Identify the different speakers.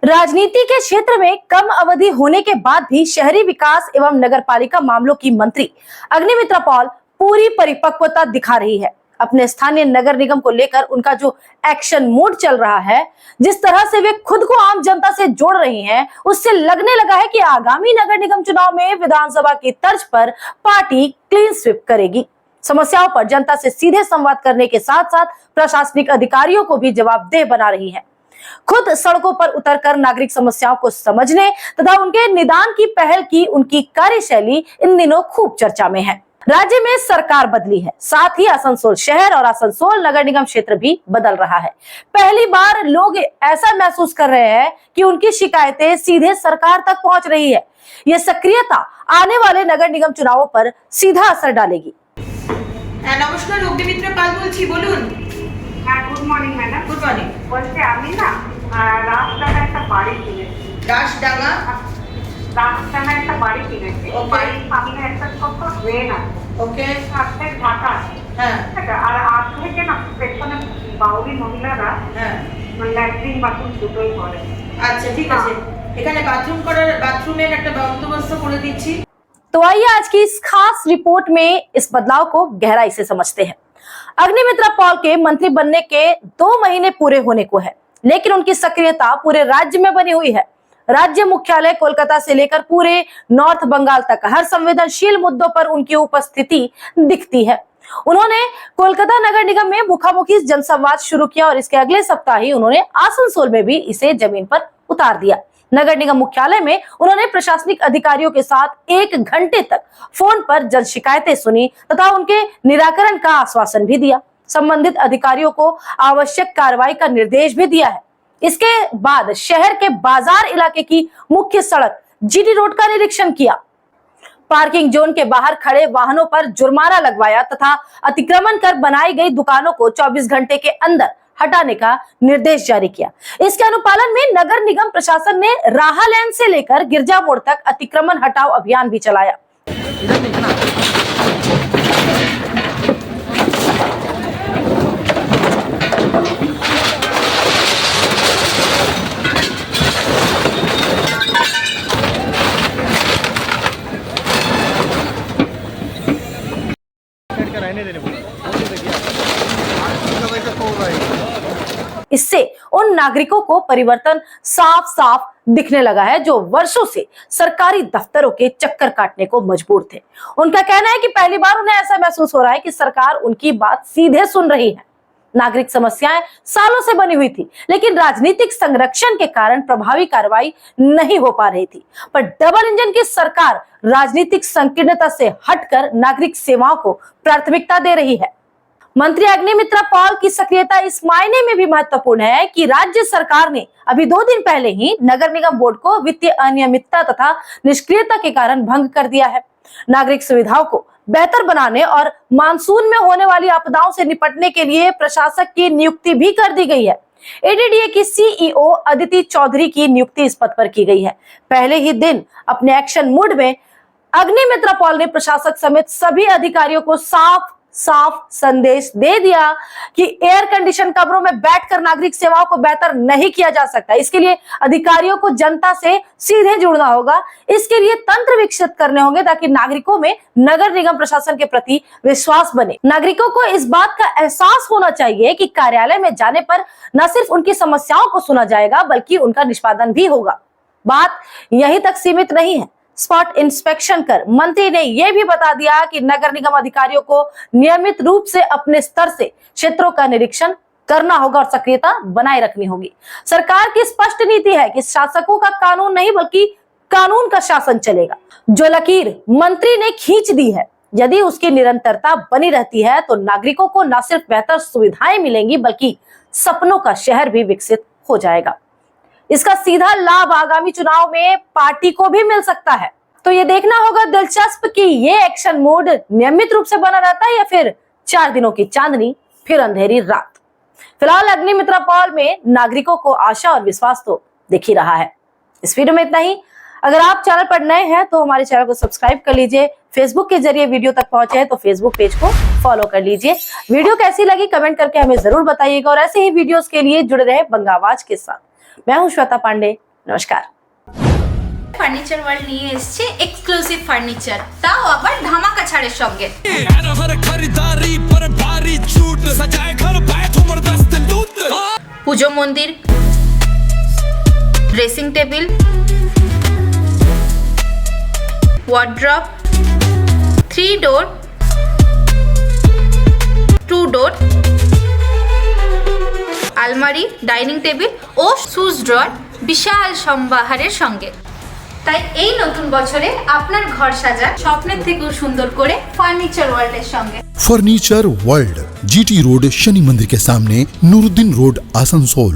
Speaker 1: राजनीति के क्षेत्र में कम अवधि होने के बाद भी शहरी विकास एवं नगरपालिका मामलों की मंत्री अग्निमित्रा पॉल पूरी परिपक्वता दिखा रही है। अपने स्थानीय नगर निगम को लेकर उनका जो एक्शन मोड चल रहा है, जिस तरह से वे खुद को आम जनता से जोड़ रही हैं, उससे लगने लगा है कि आगामी नगर निगम चुनाव में विधानसभा की तर्ज पर पार्टी क्लीन स्वीप करेगी। समस्याओं पर जनता से सीधे संवाद करने के साथ साथ प्रशासनिक अधिकारियों को भी जवाबदेह बना रही है। खुद सड़कों पर उतरकर नागरिक समस्याओं को समझने तथा उनके निदान की पहल की उनकी कार्यशैली इन दिनों खूब चर्चा में है। राज्य में सरकार बदली है, साथ ही आसनसोल शहर और आसनसोल नगर निगम क्षेत्र भी बदल रहा है। पहली बार लोग ऐसा महसूस कर रहे हैं कि उनकी शिकायतें सीधे सरकार तक पहुंच रही है। ये सक्रियता आने वाले नगर निगम चुनावों पर सीधा असर डालेगी।
Speaker 2: नमस्कार, अग्निमित्रा पाल बोलছি, বলুন।
Speaker 3: Good morning madam.
Speaker 2: Good morning.
Speaker 3: বলছি আমি না রাজডাঙ্গা একটা বাড়ি কিনেছি।
Speaker 2: রাজডাঙ্গা
Speaker 3: একটা বাড়ি কিনেছি। বাড়ির সামনে একটা ছোট্ট ড্রেন আছে।
Speaker 2: ওকে।
Speaker 3: সাথে ঢাকা আছে।
Speaker 2: হ্যাঁ।
Speaker 3: আর আজ থেকে না পেছনে বাউরি মহিলারা ল্যাট্রিন বাথরুম দুটোই করে।
Speaker 2: আচ্ছা, ঠিক আছে। এখানে বাথরুমের একটা বন্দোবস্ত করে দিচ্ছি।
Speaker 1: तो आइए आज की इस खास रिपोर्ट में इस बदलाव को गहराई से समझते हैं। अग्निमित्रा पॉल के मंत्री बनने के 2 महीने पूरे होने को है, लेकिन उनकी सक्रियता पूरे राज्य में बनी हुई है। राज्य मुख्यालय कोलकाता से लेकर पूरे नॉर्थ बंगाल तक हर संवेदनशील मुद्दों पर उनकी उपस्थिति दिखती है। उन्होंने कोलकाता नगर निगम में मुखामुखी जनसंवाद शुरू किया और इसके अगले सप्ताह ही उन्होंने आसनसोल में भी इसे जमीन पर उतार दिया। नगर निगम मुख्यालय में उन्होंने प्रशासनिक अधिकारियों के साथ 1 घंटे तक फोन पर जन शिकायतें सुनी तथा उनके निराकरण का आश्वासन भी दिया। संबंधित अधिकारियों को आवश्यक कार्रवाई का निर्देश भी दिया है। इसके बाद शहर के बाजार इलाके की मुख्य सड़क जीटी रोड का निरीक्षण किया, पार्किंग जोन के बाहर खड़े वाहनों पर जुर्माना लगवाया तथा अतिक्रमण कर बनाई गई दुकानों को 24 घंटे के अंदर हटाने का निर्देश जारी किया। इसके अनुपालन में नगर निगम प्रशासन ने राहा लैंड से लेकर गिरजा मोड़ तक अतिक्रमण हटाओ अभियान भी चलाया। इससे उन नागरिकों को परिवर्तन साफ साफ दिखने लगा है जो वर्षों से सरकारी दफ्तरों के चक्कर काटने को मजबूर थे। उनका कहना है कि पहली बार उन्हें ऐसा महसूस हो रहा है कि सरकार उनकी बात सीधे सुन रही है। नागरिक समस्याएं सालों से बनी हुई थी, लेकिन राजनीतिक संरक्षण के कारण प्रभावी कार्रवाई नहीं हो पा रही थी। पर डबल इंजन की सरकार राजनीतिक संकीर्णता से हटकर नागरिक सेवाओं को प्राथमिकता दे रही है। मंत्री अग्निमित्रा पॉल की सक्रियता इस मायने में भी महत्वपूर्ण है कि राज्य सरकार ने अभी 2 दिन पहले ही नगर निगम बोर्ड को वित्तीय अनियमितता तथा निष्क्रियता के कारण भंग कर दिया है। नागरिक सुविधाओं को बेहतर बनाने और मानसून में होने वाली आपदाओं से निपटने के लिए प्रशासक की नियुक्ति भी कर दी गई है। एडीडीए की सीईओ अदिति चौधरी की नियुक्ति इस पद पर की गई है। पहले ही दिन अपने एक्शन मूड में अग्निमित्रा पॉल ने प्रशासक समेत सभी अधिकारियों को साफ संदेश दे दिया कि एयर कंडीशन कमरों में बैठकर नागरिक सेवाओं को बेहतर नहीं किया जा सकता। इसके लिए अधिकारियों को जनता से सीधे जुड़ना होगा। इसके लिए तंत्र विकसित करने होंगे ताकि नागरिकों में नगर निगम प्रशासन के प्रति विश्वास बने। नागरिकों को इस बात का एहसास होना चाहिए कि कार्यालय में जाने पर न सिर्फ उनकी समस्याओं को सुना जाएगा बल्कि उनका निष्पादन भी होगा। बात यहीं तक सीमित नहीं है। स्पॉट इंस्पेक्शन कर मंत्री ने यह भी बता दिया कि नगर निगम अधिकारियों को नियमित रूप से अपने स्तर से क्षेत्रों का निरीक्षण करना होगा और सक्रियता बनाए रखनी होगी। सरकार की स्पष्ट नीति है कि शासकों का कानून नहीं बल्कि कानून का शासन चलेगा। जो लकीर मंत्री ने खींच दी है, यदि उसकी निरंतरता बनी रहती है तो नागरिकों को न सिर्फ बेहतर सुविधाएं मिलेंगी बल्कि सपनों का शहर भी विकसित हो जाएगा। इसका सीधा लाभ आगामी चुनाव में पार्टी को भी मिल सकता है। तो ये देखना होगा दिलचस्प कि ये एक्शन मोड नियमित रूप से बना रहता है या फिर 4 दिनों की चांदनी फिर अंधेरी रात। फिलहाल अग्निमित्रा पॉल में नागरिकों को आशा और विश्वास तो दिख ही रहा है। इस वीडियो में इतना ही। अगर आप चैनल पर नए हैं तो हमारे चैनल को सब्सक्राइब कर लीजिए। फेसबुक के जरिए वीडियो तक पहुंचे हैं तो फेसबुक पेज को फॉलो कर लीजिए। वीडियो कैसी लगी कमेंट करके हमें जरूर बताइएगा और ऐसे ही वीडियोस के लिए जुड़े रहे बंगावाज के साथ। मैं हूं श्वेता पांडे। নমস্কার।
Speaker 4: ফার্নিচার ওয়ার্ল্ড নিয়ে এসেছে এক্সক্লুসিভ ফার্নিচার, তাও আবার ধামাকা ছাড়ের সঙ্গে। পুজো মন্দির, ড্রেসিং টেবিল, ওয়ার্ড্রপ, 3 ডোর, 2 ডোর, আলমারি, ডাইনিং টেবিল ও শুজ ড্রয়ার বিশাল সম্ভারের সঙ্গে। তাই এই নতুন বছরে আপনার ঘর সাজান স্বপ্নের থেকেও সুন্দর করে ফার্নিচার ওয়ার্ল্ডের সঙ্গে।
Speaker 5: Furniture world, GT road, Shani मंदिर के सामने, नूरुद्दीन रोड, आसनसोल।